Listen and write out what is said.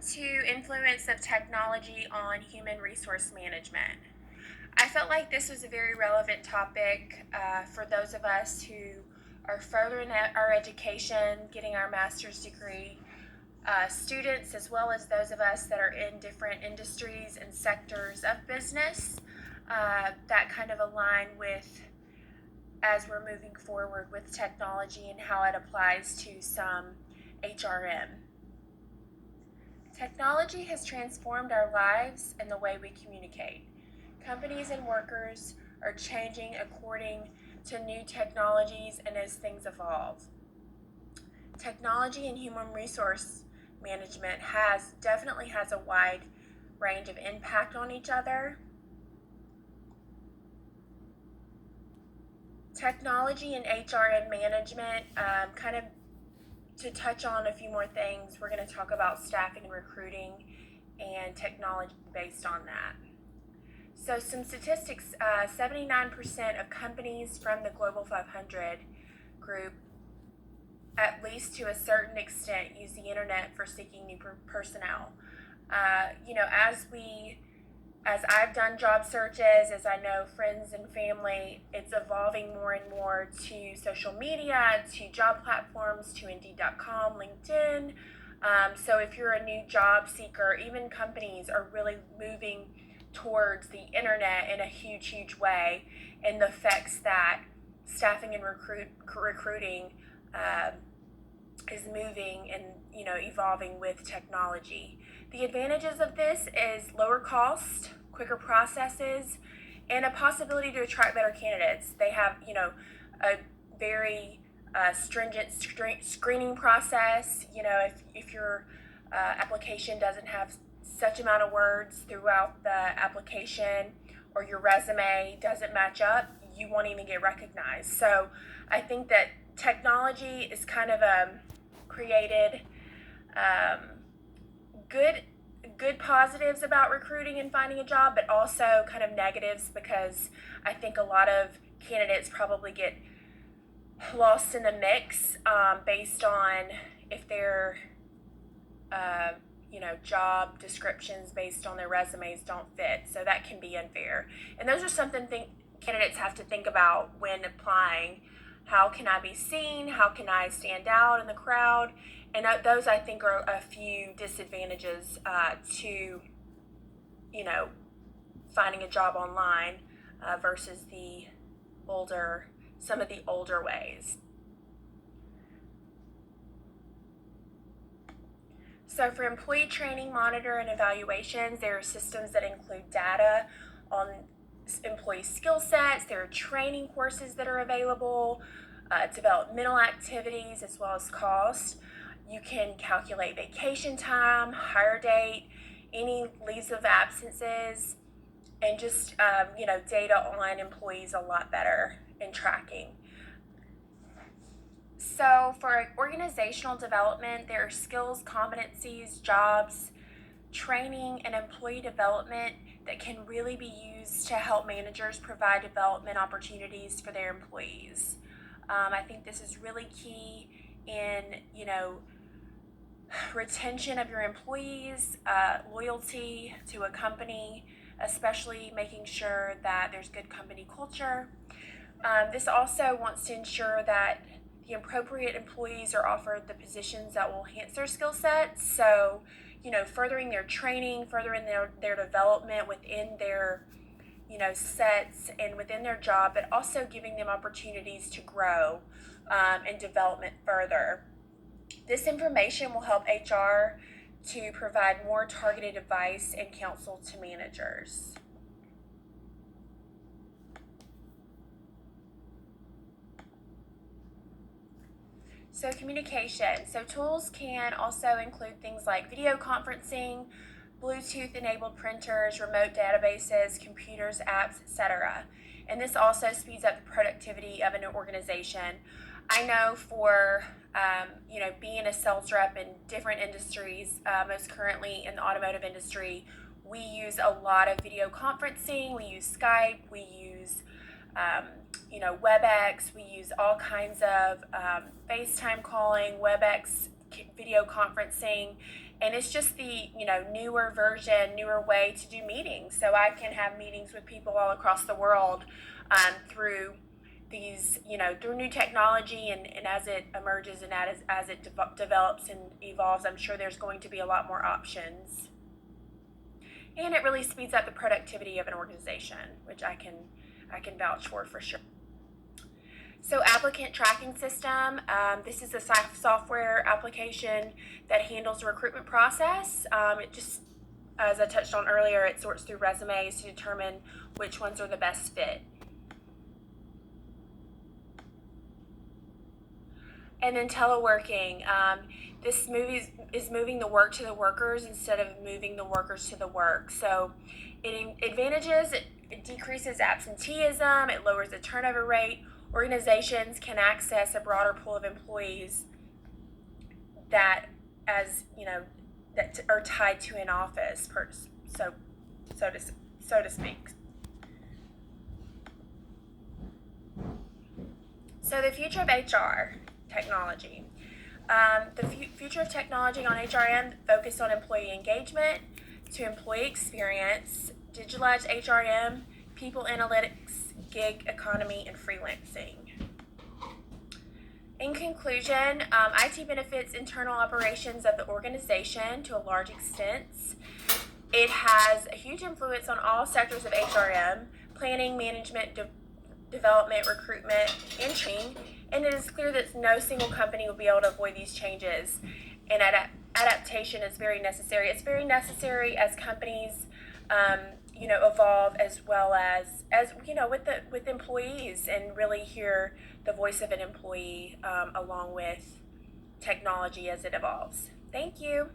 To influence of technology on human resource management. I felt like this was a very relevant topic for those of us who are furthering our education, getting our master's degree, students, as well as those of us that are in different industries and sectors of business that kind of align with as we're moving forward with technology and how it applies to some HRM. Technology has transformed our lives and the way we communicate. Companies and workers are changing according to new technologies and as things evolve. Technology and human resource management definitely has a wide range of impact on each other. Technology and HRM management, kind of to touch on a few more things, we're going to talk about staffing and recruiting and technology based on that. So some statistics, 79% of companies from the Global 500 group, at least to a certain extent, use the internet for seeking new personnel. As I've done job searches, as I know friends and family, it's evolving more and more to social media, to job platforms, to Indeed.com, LinkedIn. So if you're a new job seeker, even companies are really moving towards the internet in a huge, huge way, and the effects that staffing and recruiting is moving and evolving with technology. The advantages of this is lower cost, quicker processes, and a possibility to attract better candidates. They have a very stringent screening process. If your application doesn't have such amount of words throughout the application, or your resume doesn't match up, you won't even get recognized. So I think that technology is kind of created good positives about recruiting and finding a job, but also kind of negatives, because I think a lot of candidates probably get lost in the mix based on if their job descriptions based on their resumes don't fit. So that can be unfair, and those are something candidates have to think about when applying. How can I be seen? How can I stand out in the crowd? And those, I think, are a few disadvantages to finding a job online versus some of the older ways. So for employee training, monitor, and evaluations, there are systems that include data on employee skill sets. There are training courses that are available, developmental activities, as well as cost. You can calculate vacation time, hire date, any leaves of absences, and just data on employees a lot better in tracking. So for organizational development, there are skills, competencies, jobs, training, and employee development that can really be used to help managers provide development opportunities for their employees. I think this is really key in, retention of your employees, loyalty to a company, especially making sure that there's good company culture. This also wants to ensure that the appropriate employees are offered the positions that will enhance their skill sets. So, furthering their training, furthering their development within their, sets and within their job, but also giving them opportunities to grow and development further. This information will help HR to provide more targeted advice and counsel to managers. So communication. So tools can also include things like video conferencing, Bluetooth-enabled printers, remote databases, computers, apps, etc. And this also speeds up the productivity of an organization. I know for being a sales rep in different industries, most currently in the automotive industry, we use a lot of video conferencing. We use Skype. We use WebEx. We use all kinds of FaceTime calling, WebEx video conferencing, And it's just the newer version, newer way to do meetings. So I can have meetings with people all across the world through these, through new technology, and as it emerges and as it develops and evolves, I'm sure there's going to be a lot more options. And it really speeds up the productivity of an organization, which I can vouch for sure. So applicant tracking system, this is a software application that handles the recruitment process. It just, as I touched on earlier, it sorts through resumes to determine which ones are the best fit. And then teleworking. This is moving the work to the workers instead of moving the workers to the work. So it decreases absenteeism, it lowers the turnover rate. Organizations can access a broader pool of employees that are tied to an office, so to speak. So the future of HR technology. The future of technology on HRM focused on employee engagement to employee experience, digitalized HRM, people analytics, gig economy, and freelancing. In conclusion, IT benefits internal operations of the organization to a large extent. It has a huge influence on all sectors of HRM, planning, management, development, recruitment, and training, and it is clear that no single company will be able to avoid these changes, and adaptation is very necessary. It's very necessary as companies evolve, as well as with employees, and really hear the voice of an employee along with technology as it evolves. Thank you.